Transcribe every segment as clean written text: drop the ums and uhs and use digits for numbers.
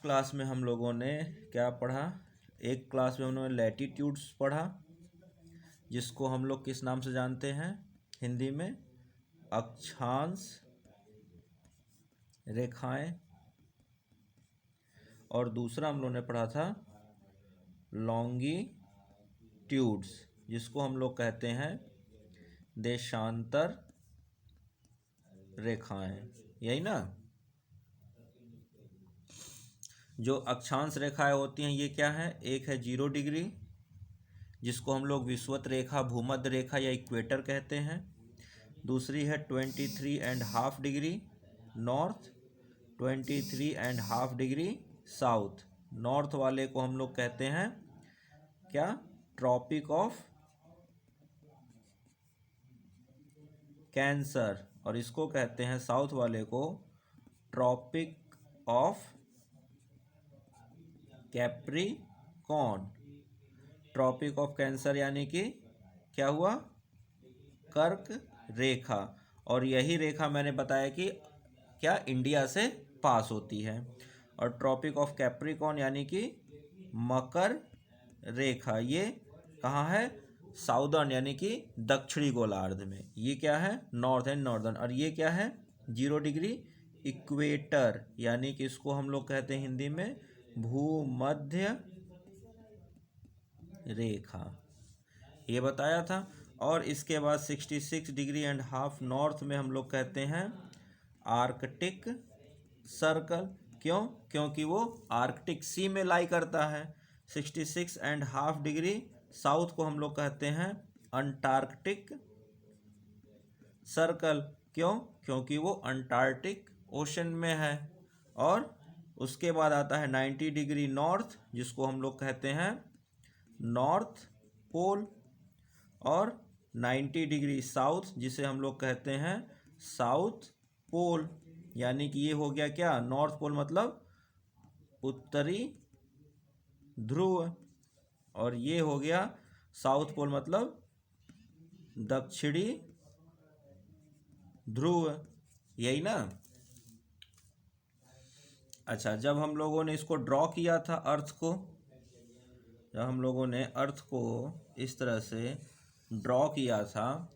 Class में हम लोगों ने क्या पढ़ा? एक क्लास में उन्होंने लैटिट्यूड्स पढ़ा, जिसको हम लोग किस नाम से जानते हैं हिंदी में? अक्षांश रेखाएं। और दूसरा हम लोगों ने पढ़ा था लॉन्गिट्यूड्स, जिसको हम लोग कहते हैं देशांतर रेखाएं। यही ना? जो अक्षांश रेखाएं होती हैं ये क्या है? एक है 0 डिग्री, जिसको हम लोग विषुवत रेखा, भूमध्य रेखा या इक्वेटर कहते हैं। दूसरी है 23.5 degree north, 23.5 degree south. North वाले को हम लोग कहते हैं क्या? Tropic of cancer. और इसको कहते हैं साउथ वाले को tropic of capricorn. Tropic of cancer यानी कि क्या हुआ? कर्क रेखा। और यही रेखा मैंने बताया कि क्या इंडिया से पास होती है। और ट्रॉपिक ऑफ कैप्रिकॉर्न यानी कि मकर रेखा, ये कहाँ है? साउदर्न यानी कि दक्षिणी गोलार्ध में। ये क्या है? North and northern. और ये क्या है? 0 डिग्री इक्वेटर, यानी कि इसको हम लोग कहते हैं हिंदी में भूमध्य रेखा। ये बताया था। और इसके बाद 66.5 नॉर्थ में हम लोग कहते हैं आर्कटिक सर्कल। क्यों? क्योंकि वो आर्कटिक सी में लाई करता है। 66.5 डिग्री साउथ को हम लोग कहते हैं अंटार्कटिक सर्कल। क्यों? क्योंकि वो अंटार्कटिक ओशन में है। और उसके बाद आता है 90 डिग्री नॉर्थ, जिसको हम लोग कहते हैं नॉर्थ पोल। और 90 डिग्री साउथ, जिसे हम लोग कहते हैं साउथ पोल। यानी कि ये हो गया क्या? नॉर्थ पोल मतलब उत्तरी ध्रुव, और ये हो गया साउथ पोल मतलब दक्षिणी ध्रुव। यही ना? अच्छा, जब हम लोगों ने इसको ड्रॉ किया था अर्थ को, जब हम लोगों ने अर्थ को इस तरह से ड्रॉ किया था,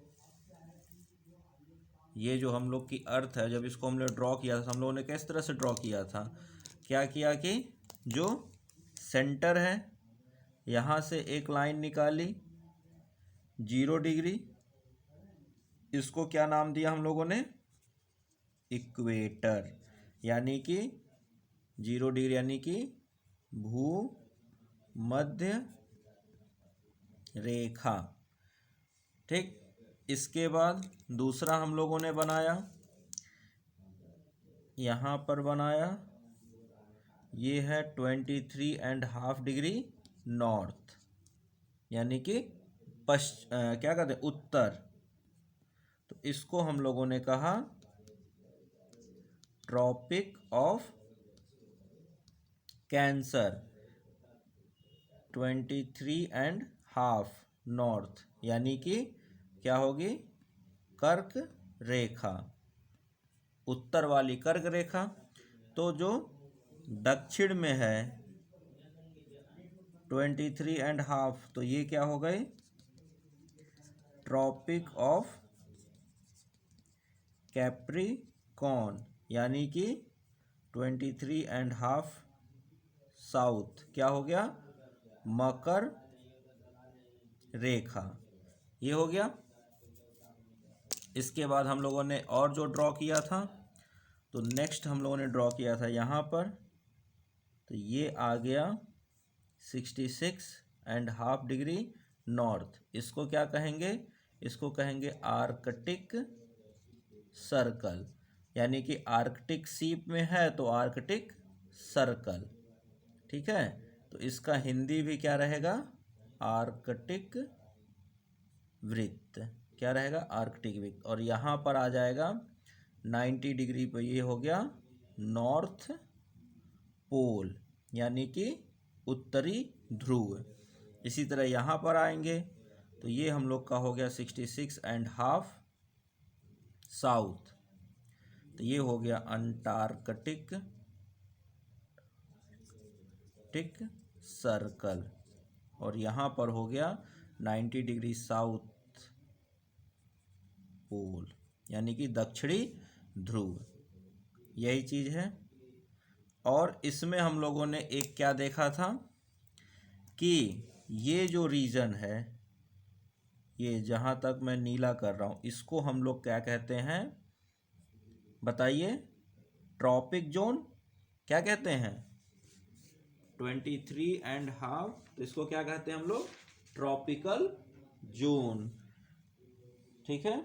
ये जो हम लोग की अर्थ है, जब इसको हमने ड्रॉ किया था, हम लोगों ने किस तरह से ड्रॉ किया था? क्या किया कि जो सेंटर है यहाँ से एक लाइन निकाली 0 डिग्री, इसको क्या नाम दिया हम लोगों ने? इक्वेटर। यानी कि 0 डिग्री यानी कि भूमध्य रेखा। ठीक। इसके बाद दूसरा हम लोगों ने बनाया, यहाँ पर बनाया, ये है 23.5 डिग्री नॉर्थ, यानी कि क्या कहते हैं? उत्तर। तो इसको हम लोगों ने कहा ट्रॉपिक ऑफ कैंसर, 23.5 नॉर्थ, यानी कि क्या होगी? कर्क रेखा, उत्तर वाली कर्क रेखा। तो जो दक्षिण में है 23.5, तो ये क्या हो गई? ट्रॉपिक ऑफ कैप्रिकॉर्न, यानी कि 23.5 साउथ क्या हो गया? मकर रेखा। ये हो गया। इसके बाद हम लोगों ने और जो ड्रॉ किया था, तो नेक्स्ट हम लोगों ने ड्रॉ किया था यहाँ पर, तो ये आ गया 66.5 डिग्री नॉर्थ। इसको क्या कहेंगे? इसको कहेंगे आर्कटिक सर्कल, यानी कि आर्कटिक सी में है तो आर्कटिक सर्कल। ठीक है, तो इसका हिंदी भी क्या रहेगा? आर्कटिक वृत्त। क्या रहेगा? आर्कटिक वृत्त। और यहाँ पर आ जाएगा 90 डिग्री पर, ये हो गया नॉर्थ पोल, यानी कि उत्तरी ध्रुव। इसी तरह यहाँ पर आएंगे तो ये हम लोग का हो गया 66.5 साउथ, तो ये हो गया अंटार्कटिक आर्कटिक सर्कल, और यहाँ पर हो गया 90 डिग्री साउथ पोल, यानी कि दक्षिणी ध्रुव, यही चीज़ है। और इसमें हम लोगों ने एक क्या देखा था कि ये जो रीजन है, ये जहाँ तक मैं नीला कर रहा हूँ, इसको हम लोग क्या कहते हैं बताइए? Tropic zone. क्या कहते हैं? 23.5, तो इसको क्या कहते हैं हम लोग? Tropical zone. ठीक है,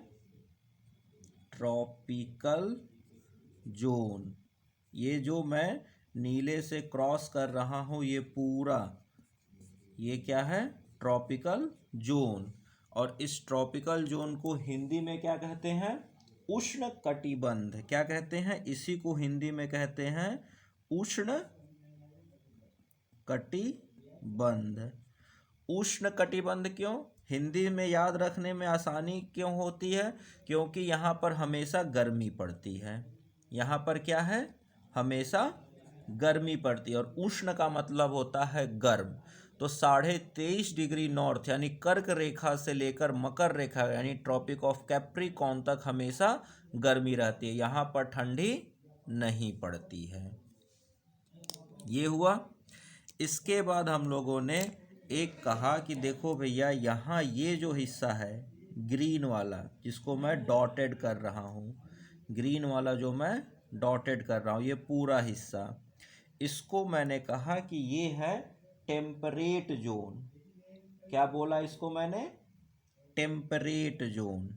ट्रॉपिकल जोन। ये जो मैं नीले से क्रॉस कर रहा हूँ, ये पूरा, ये क्या है? Tropical zone. और इस ट्रॉपिकल जोन को हिंदी में क्या कहते हैं? उष्ण कटिबंध। क्या कहते हैं? इसी को हिंदी में कहते हैं उष्ण कटिबंध। उष्ण कटिबंध क्यों? हिंदी में याद रखने में आसानी क्यों होती है? क्योंकि यहाँ पर हमेशा गर्मी पड़ती है। यहाँ पर क्या है? हमेशा गर्मी पड़ती है, और उष्ण का मतलब होता है गर्म। तो 23.5 डिग्री नॉर्थ यानी कर्क रेखा से लेकर मकर रेखा यानी ट्रॉपिक ऑफ कैप्रिकॉर्न तक हमेशा गर्मी रहती है, यहाँ पर ठंडी नहीं पड़ती है। ये हुआ। इसके बाद हम लोगों ने एक कहा कि देखो भैया, यहाँ ये जो हिस्सा है ग्रीन वाला, जिसको मैं डॉटेड कर रहा हूँ, ग्रीन वाला जो मैं डॉटेड कर रहा हूँ, ये पूरा हिस्सा, इसको मैंने कहा कि ये है टेम्परेट जोन। क्या बोला इसको मैंने? Temperate zone.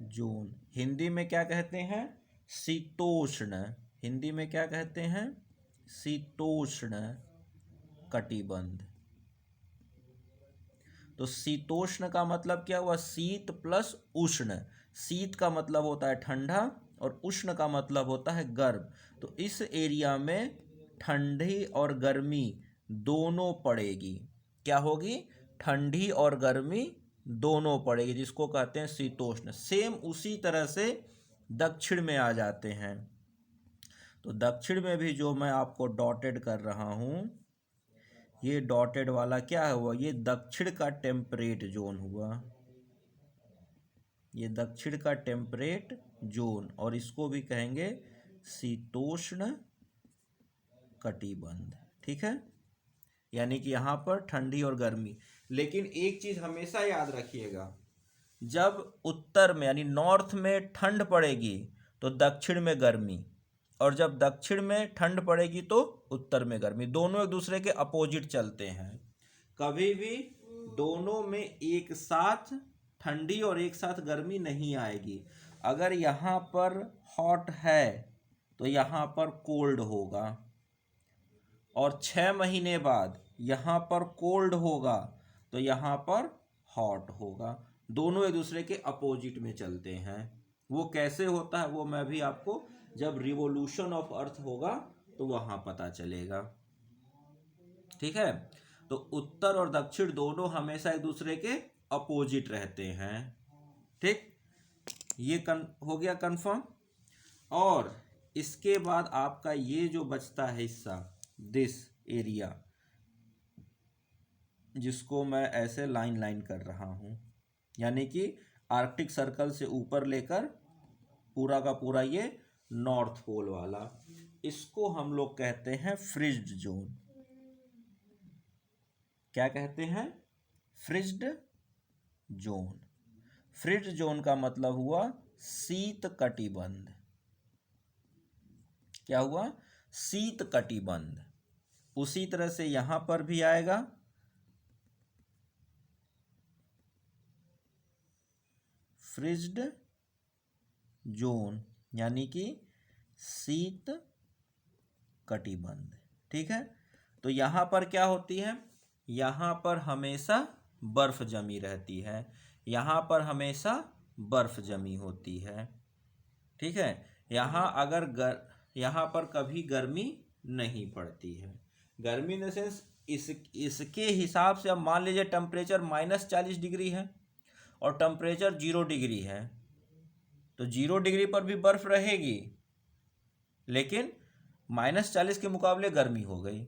जोन हिंदी में क्या कहते हैं? शीतोष्ण। हिंदी में क्या कहते हैं? शीतोष्ण कटिबंध। तो शीतोष्ण का मतलब क्या हुआ? शीत प्लस उष्ण। शीत का मतलब होता है ठंडा, और उष्ण का मतलब होता है गर्म। तो इस एरिया में ठंडी और गर्मी दोनों पड़ेगी। क्या होगी? ठंडी और गर्मी दोनों पड़ेगी, जिसको कहते हैं शीतोष्ण। सेम उसी तरह से दक्षिण में आ जाते हैं। तो दक्षिण में भी जो मैं आपको डॉटेड कर रहा हूँ, ये डॉटेड वाला क्या हुआ? ये दक्षिण का टेम्परेट जोन हुआ। ये दक्षिण का टेम्परेट जोन, और इसको भी कहेंगे शीतोष्ण कटिबंध। ठीक है, यानी कि यहाँ पर ठंडी और गर्मी। लेकिन एक चीज हमेशा याद रखिएगा, जब उत्तर में यानी नॉर्थ में ठंड पड़ेगी तो दक्षिण में गर्मी, और जब दक्षिण में ठंड पड़ेगी तो उत्तर में गर्मी। दोनों एक दूसरे के अपोजिट चलते हैं। कभी भी दोनों में एक साथ ठंडी और एक साथ गर्मी नहीं आएगी। अगर यहाँ पर हॉट है तो यहाँ पर कोल्ड होगा, और 6 महीने बाद यहाँ पर कोल्ड होगा तो यहाँ पर हॉट होगा। दोनों एक दूसरे के अपोजिट में चलते हैं। वो कैसे होता है वो मैं भी आपको जब रिवोल्यूशन ऑफ अर्थ होगा तो वहाँ पता चलेगा। ठीक है, तो उत्तर और दक्षिण दोनों हमेशा एक दूसरे के अपोजिट रहते हैं। ठीक, ये हो गया कंफर्म। और इसके बाद आपका ये जो बचता है हिस्सा, दिस एरिया, जिसको मैं ऐसे लाइन लाइन कर रहा हूँ, यानी कि आर्कटिक सर्कल से ऊपर लेकर पूरा का पूरा ये नॉर्थ पोल वाला, इसको हम लोग कहते हैं फ्रिज्ड जोन। क्या कहते हैं? फ्रिज्ड जोन। फ्रिज्ड जोन का मतलब हुआ शीत कटिबंध। क्या हुआ? शीत कटिबंध। उसी तरह से यहां पर भी आएगा, फ्रिज्ड जोन, यानी कि शीत कटिबंध। ठीक है, तो यहां पर क्या होती है? यहां पर हमेशा बर्फ जमी रहती है, यहां पर हमेशा बर्फ जमी होती है। ठीक है, यहाँ पर कभी गर्मी नहीं पड़ती है। गर्मी इन द सेंस इसके हिसाब से अब मान लीजिए टेम्परेचर -40 डिग्री है और टेम्परेचर 0 डिग्री है, तो 0 डिग्री पर भी बर्फ रहेगी, लेकिन -40 के मुकाबले गर्मी हो गई।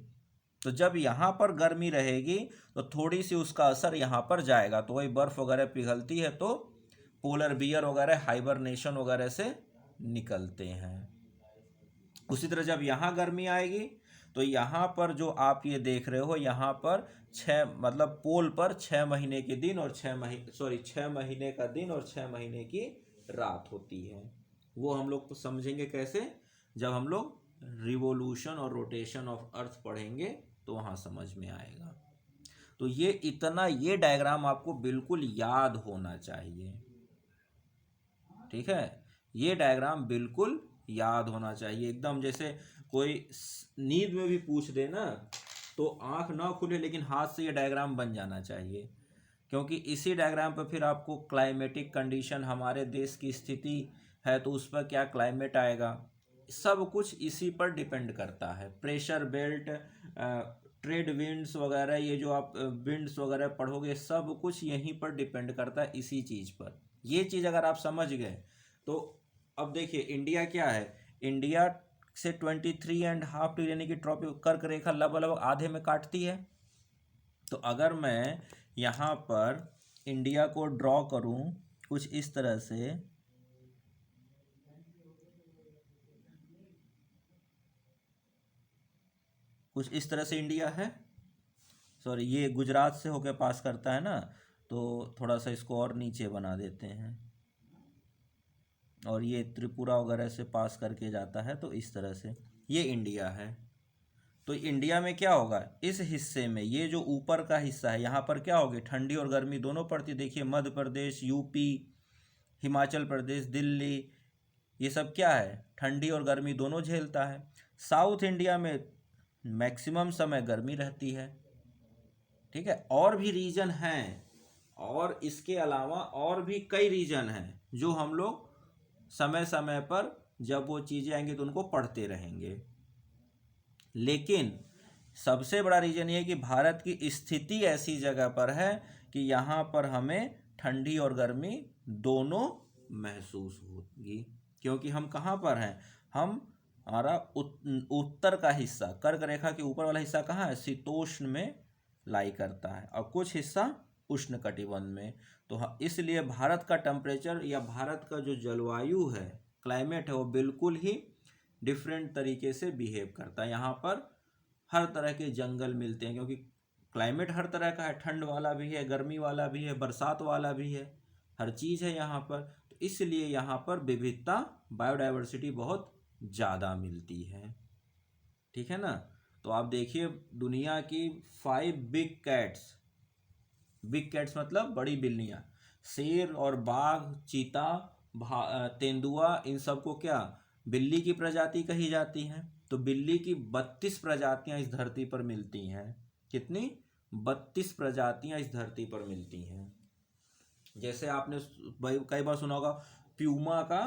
तो जब यहाँ पर गर्मी रहेगी तो थोड़ी सी उसका असर यहाँ पर जाएगा, तो वही बर्फ़ वगैरह पिघलती है, तो पोलर बियर वगैरह हाइबरनेशन वगैरह से निकलते हैं। उसी तरह जब यहाँ गर्मी आएगी तो यहाँ पर जो आप ये देख रहे हो, यहाँ पर 6 मतलब पोल पर 6 महीने के दिन और 6 महीने का दिन और 6 महीने की रात होती है। वो हम लोग समझेंगे कैसे, जब हम लोग रिवोल्यूशन और रोटेशन ऑफ अर्थ पढ़ेंगे तो वहाँ समझ में आएगा। तो ये डायग्राम आपको बिल्कुल याद होना चाहिए, ठीक है। ये डायग्राम बिल्कुल याद होना चाहिए, एकदम जैसे कोई नींद में भी पूछ दे ना, तो आंख ना खुले लेकिन हाथ से ये डायग्राम बन जाना चाहिए, क्योंकि इसी डायग्राम पर फिर आपको क्लाइमेटिक कंडीशन, हमारे देश की स्थिति है तो उस पर क्या क्लाइमेट आएगा, सब कुछ इसी पर डिपेंड करता है। प्रेशर बेल्ट, ट्रेड विंड्स वगैरह, ये जो आप विंड्स वगैरह पढ़ोगे, सब कुछ यहीं पर डिपेंड करता है, इसी चीज़ पर। ये चीज़ अगर आप समझ गए तो अब देखिए इंडिया क्या है, इंडिया से 23.5 डिग्री यानी कि ट्रॉपिक कर्क रेखा लगभग आधे में काटती है। तो अगर मैं यहाँ पर इंडिया को ड्रॉ करूँ कुछ इस तरह से, कुछ इस तरह से इंडिया है, सॉरी ये गुजरात से होकर पास करता है ना, तो थोड़ा सा इसको और नीचे बना देते हैं, और ये त्रिपुरा वगैरह से पास करके जाता है, तो इस तरह से ये इंडिया है। तो इंडिया में क्या होगा, इस हिस्से में ये जो ऊपर का हिस्सा है यहाँ पर क्या होगी, ठंडी और गर्मी दोनों पड़ती। देखिए मध्य प्रदेश, यूपी, हिमाचल प्रदेश, दिल्ली, ये सब क्या है, ठंडी और गर्मी दोनों झेलता है। साउथ इंडिया में मैक्सिमम समय गर्मी रहती है, ठीक है। और भी रीजन हैं, और इसके अलावा और भी कई रीजन हैं जो हम लोग समय समय पर जब वो चीज़ें आएंगी तो उनको पढ़ते रहेंगे। लेकिन सबसे बड़ा रीजन ये है कि भारत की स्थिति ऐसी जगह पर है कि यहाँ पर हमें ठंडी और गर्मी दोनों महसूस होगी, क्योंकि हम कहाँ पर हैं, हमारा उत्तर का हिस्सा, कर्क रेखा के ऊपर वाला हिस्सा कहाँ है, शीतोष्ण में लाई करता है, और कुछ हिस्सा उष्ण कटिबंध में। तो इसलिए भारत का टेम्परेचर या भारत का जो जलवायु है, क्लाइमेट है, वो बिल्कुल ही डिफरेंट तरीके से बिहेव करता है। यहाँ पर हर तरह के जंगल मिलते हैं, क्योंकि क्लाइमेट हर तरह का है, ठंड वाला भी है, गर्मी वाला भी है, बरसात वाला भी है, हर चीज़ है यहाँ पर। तो इसलिए यहाँ पर विविधता, बायोडाइवर्सिटी बहुत ज़्यादा मिलती है, ठीक है ना। तो आप देखिए दुनिया की 5 बिग कैट्स मतलब बड़ी बिल्लियाँ, शेर और बाघ, चीता, तेंदुआ, इन सबको क्या बिल्ली की प्रजाति कही जाती हैं। तो बिल्ली की 32 प्रजातियां इस धरती पर मिलती हैं। कितनी? 32 प्रजातियां इस धरती पर मिलती हैं। जैसे आपने कई बार सुना होगा प्यूमा का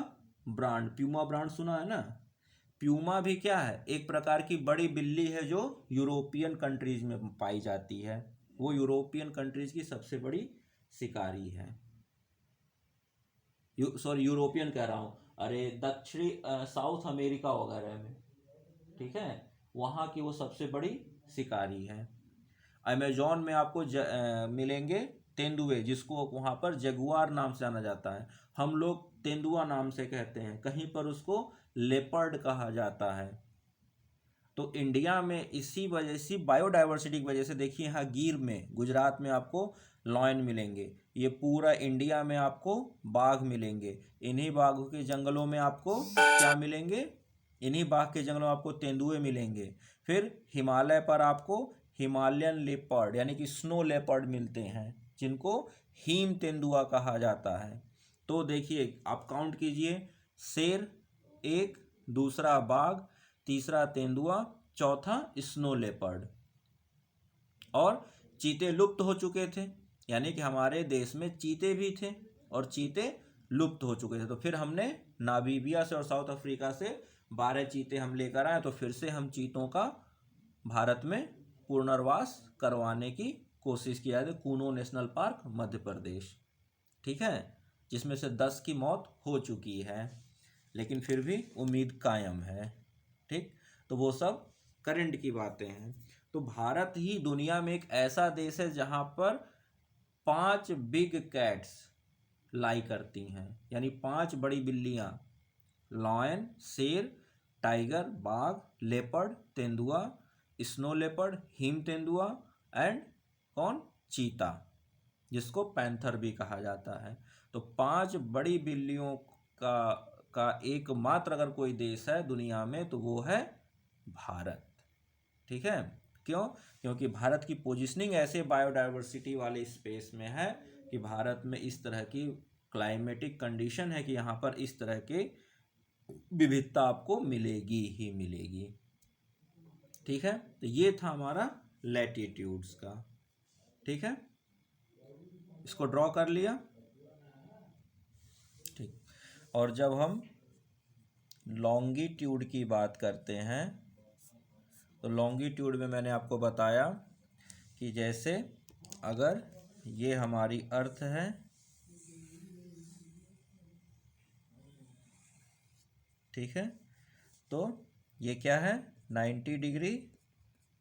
ब्रांड, प्यूमा ब्रांड सुना है ना। प्यूमा भी क्या है, एक प्रकार की बड़ी बिल्ली है जो यूरोपियन कंट्रीज में पाई जाती है। वो यूरोपियन कंट्रीज की सबसे बड़ी शिकारी है। सॉरी यूरोपियन कह रहा हूँ, अरे दक्षिणी साउथ अमेरिका वगैरह में, ठीक है, वहाँ की वो सबसे बड़ी शिकारी है। अमेजोन में आपको मिलेंगे तेंदुए, जिसको वहाँ पर जगुआर नाम से जाना जाता है, हम लोग तेंदुआ नाम से कहते हैं, कहीं पर उसको लेपर्ड कहा जाता है। तो इंडिया में इसी वजह से, बायोडाइवर्सिटी की वजह से, देखिए यहाँ गिर में, गुजरात में आपको लॉयन मिलेंगे, ये पूरा इंडिया में आपको बाघ मिलेंगे, इन्हीं बाघों के जंगलों में आपको क्या मिलेंगे, इन्हीं बाघ के जंगलों में आपको तेंदुए मिलेंगे। फिर हिमालय पर आपको हिमालयन लेपर्ड यानी कि स्नो लेपर्ड मिलते हैं, जिनको हिम तेंदुआ कहा जाता है। तो देखिए आप काउंट कीजिए, शेर एक, दूसरा बाघ, तीसरा तेंदुआ, चौथा स्नो लेपर्ड। और चीते लुप्त हो चुके थे, यानी कि हमारे देश में चीते भी थे और चीते लुप्त हो चुके थे। तो फिर हमने नामीबिया से और साउथ अफ्रीका से 12 चीते हम लेकर आए, तो फिर से हम चीतों का भारत में पुनर्वास करवाने की कोशिश किया है। कूनो नेशनल पार्क मध्य प्रदेश, ठीक है, जिसमें से 10 की मौत हो चुकी है, लेकिन फिर भी उम्मीद कायम है। ठीक, तो वो सब करंट की बातें हैं। तो भारत ही दुनिया में एक ऐसा देश है जहाँ पर 5 बिग कैट्स लाई करती हैं, यानी 5 बड़ी बिल्लियाँ, लॉयन शेर, टाइगर बाघ, लेपर्ड तेंदुआ, स्नो लेपर्ड हिम तेंदुआ एंड कौन, चीता, जिसको पैंथर भी कहा जाता है। तो 5 बड़ी बिल्लियों का एकमात्र अगर कोई देश है दुनिया में तो वो है भारत। ठीक है, क्यों? क्योंकि भारत की पोजीशनिंग ऐसे बायोडायवर्सिटी वाले स्पेस में है कि भारत में इस तरह की क्लाइमेटिक कंडीशन है कि यहाँ पर इस तरह के विविधता आपको मिलेगी ही मिलेगी। ठीक है, तो ये था हमारा लैटिट्यूड्स का। ठीक है, इसको ड्रॉ कर लिया। ठीक, और जब हम लॉन्गिट्यूड की बात करते हैं तो लॉन्गिट्यूड में मैंने आपको बताया कि जैसे अगर ये हमारी अर्थ है, ठीक है, तो ये क्या है 90 डिग्री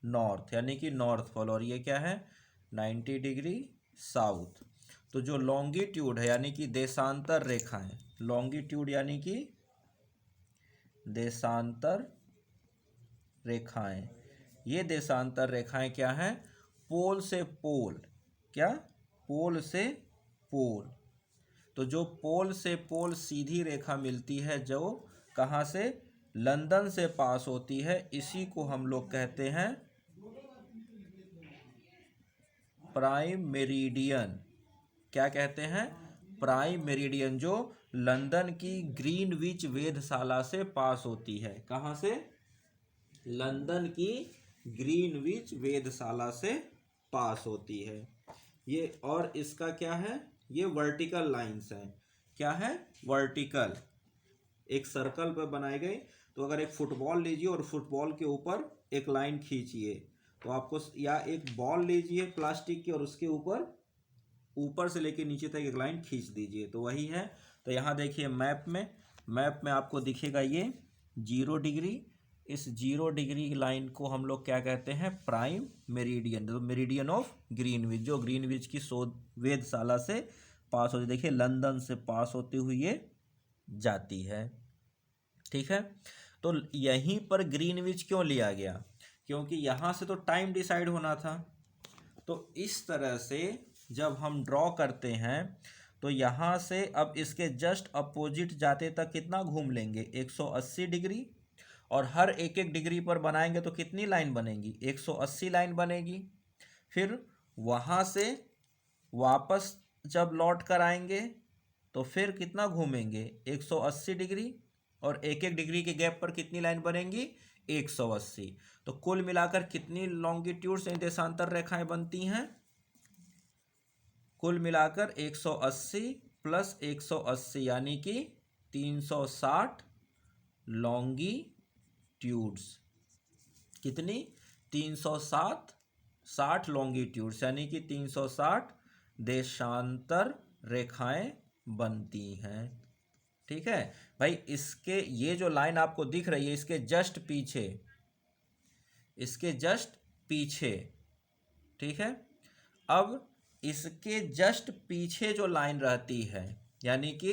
नॉर्थ यानी कि नॉर्थ पोल, और ये क्या है 90 डिग्री साउथ। तो जो लॉन्गिट्यूड है यानी कि देशांतर रेखाएं, लॉन्गिट्यूड यानी कि देशांतर रेखाएं, ये देशांतर रेखाएं क्या हैं, पोल से पोल, क्या, पोल से पोल। तो जो पोल से पोल सीधी रेखा मिलती है जो कहाँ से, लंदन से पास होती है, इसी को हम लोग कहते हैं प्राइम मेरिडियन। क्या कहते हैं, प्राइम मेरिडियन, जो लंदन की ग्रीनविच वेधशाला से पास होती है। कहाँ से, लंदन की ग्रीनविच वेधशाला से पास होती है ये। और इसका क्या है, ये वर्टिकल लाइंस हैं। क्या है, वर्टिकल, एक सर्कल पर बनाई गई। तो अगर एक फुटबॉल लीजिए और फुटबॉल के ऊपर एक लाइन खींचिए तो आपको, या एक बॉल लीजिए प्लास्टिक की और उसके ऊपर ऊपर से लेकर नीचे तक एक लाइन खींच दीजिए, तो वही है। तो यहाँ देखिए मैप में आपको दिखेगा ये 0 डिग्री, इस 0 डिग्री लाइन को हम लोग क्या कहते हैं, प्राइम मेरिडियन, तो मेरिडियन ऑफ ग्रीनविच, जो ग्रीनविच की शोध वेधशाला से पास होती, देखिए लंदन से पास होती हुई ये जाती है। ठीक है, तो यहीं पर ग्रीनविच क्यों लिया गया, क्योंकि यहाँ से तो टाइम डिसाइड होना था। तो इस तरह से जब हम ड्रॉ करते हैं तो यहाँ से अब इसके जस्ट अपोजिट जाते तक कितना घूम लेंगे, 180 डिग्री, और हर एक एक डिग्री पर बनाएंगे तो कितनी लाइन बनेगी, 180 लाइन बनेगी। फिर वहाँ से वापस जब लौट कर आएंगे तो फिर कितना घूमेंगे, 180 डिग्री, और एक एक डिग्री के गैप पर कितनी लाइन बनेंगी, 180। तो कुल मिलाकर कितनी लॉन्गिट्यूड से देशांतर रेखाएं बनती हैं, कुल मिलाकर 180 प्लस 180 यानी कि 360 लॉन्गिट्यूड्स। कितनी, 360 लॉन्गिट्यूड्स यानी कि 360 देशांतर रेखाएं बनती हैं। ठीक है भाई, इसके ये जो लाइन आपको दिख रही है इसके जस्ट पीछे, इसके जस्ट पीछे, ठीक है, अब इसके जस्ट पीछे जो लाइन रहती है यानी कि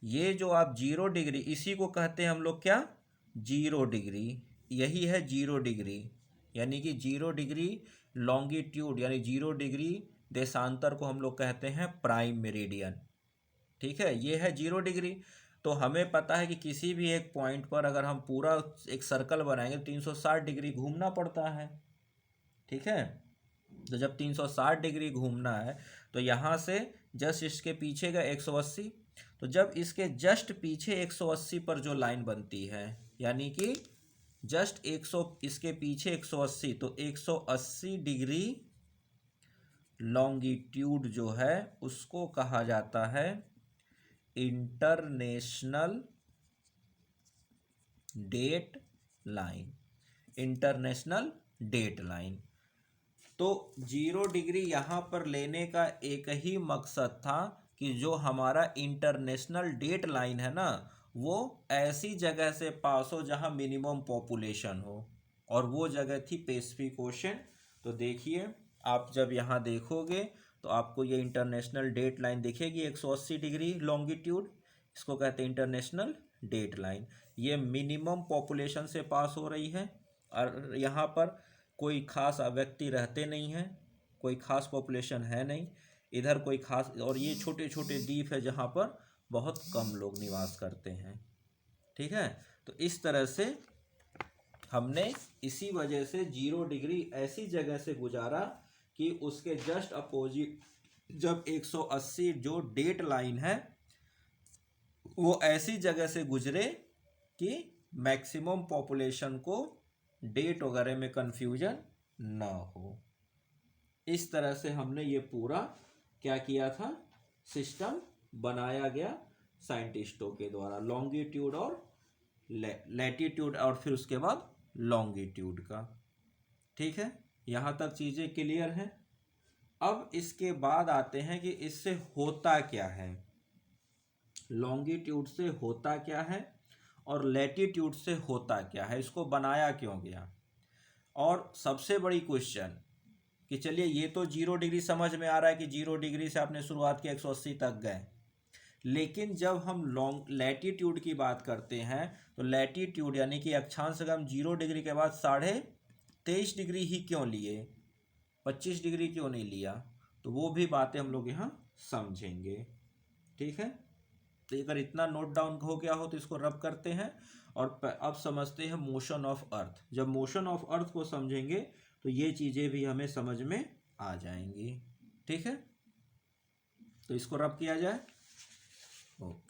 ये जो आप 0 डिग्री, इसी को कहते हैं हम लोग क्या, 0 डिग्री, यही है 0 डिग्री, यानी कि 0 डिग्री लॉन्गिट्यूड यानी 0 डिग्री देशांतर को हम लोग कहते हैं प्राइम मेरिडियन। ठीक है, ये है 0 डिग्री। तो हमें पता है कि किसी भी एक पॉइंट पर अगर हम पूरा एक सर्कल बनाएंगे तो 360 डिग्री घूमना पड़ता है। ठीक है, तो जब 360 डिग्री घूमना है तो यहाँ से जस्ट इसके पीछे का 180, तो जब इसके जस्ट पीछे 180 पर जो लाइन बनती है यानी कि जस्ट 100 इसके पीछे 180, तो 180 डिग्री लॉन्गिट्यूड जो है उसको कहा जाता है international date line, international date line. तो 0 डिग्री यहाँ पर लेने का एक ही मकसद था कि जो हमारा इंटरनेशनल डेट लाइन है ना वो ऐसी जगह से पास हो जहाँ मिनिमम पॉपुलेशन हो, और वो जगह थी पैसिफिक ओशन। तो देखिए, आप जब यहाँ देखोगे तो आपको ये इंटरनेशनल डेट लाइन दिखेगी 180 डिग्री लॉन्गिट्यूड, इसको कहते हैं इंटरनेशनल डेट लाइन। ये मिनिमम पॉपुलेशन से पास हो रही है, और यहाँ पर कोई खास व्यक्ति रहते नहीं हैं, कोई खास पॉपुलेशन है नहीं इधर, कोई खास, और ये छोटे छोटे द्वीप है जहाँ पर बहुत कम लोग निवास करते हैं। ठीक है, तो इस तरह से हमने इसी वजह से 0 डिग्री ऐसी जगह से गुजारा कि उसके जस्ट अपोजिट जब 180 जो डेट लाइन है वो ऐसी जगह से गुजरे कि मैक्सिमम पॉपुलेशन को डेट वगैरह में कंफ्यूजन ना हो। इस तरह से हमने ये पूरा क्या किया था, सिस्टम बनाया गया साइंटिस्टों के द्वारा, लॉन्गिट्यूड और लैटिट्यूड और फिर उसके बाद लॉन्गिट्यूड का। ठीक है, यहाँ तक चीज़ें क्लियर हैं। अब इसके बाद आते हैं कि इससे होता क्या है, लॉन्गिट्यूड से होता क्या है और लैटिट्यूड से होता क्या है, इसको बनाया क्यों गया। और सबसे बड़ी क्वेश्चन कि चलिए ये तो 0 डिग्री समझ में आ रहा है कि 0 डिग्री से आपने शुरुआत की 180 तक गए, लेकिन जब हम लॉन्ग लैटिट्यूड की बात करते हैं तो लैटिट्यूड यानी कि अक्षांश अगर हम 0 डिग्री के बाद 23.5 डिग्री ही क्यों लिए, 25 डिग्री क्यों नहीं लिया, तो वो भी बातें हम लोग यहाँ समझेंगे। ठीक है, तो अगर इतना नोट डाउन हो गया हो तो इसको रब करते हैं। और अब समझते हैं मोशन ऑफ अर्थ। जब मोशन ऑफ अर्थ को समझेंगे तो ये चीज़ें भी हमें समझ में आ जाएंगी। ठीक है, तो इसको रब किया जाए। ओके।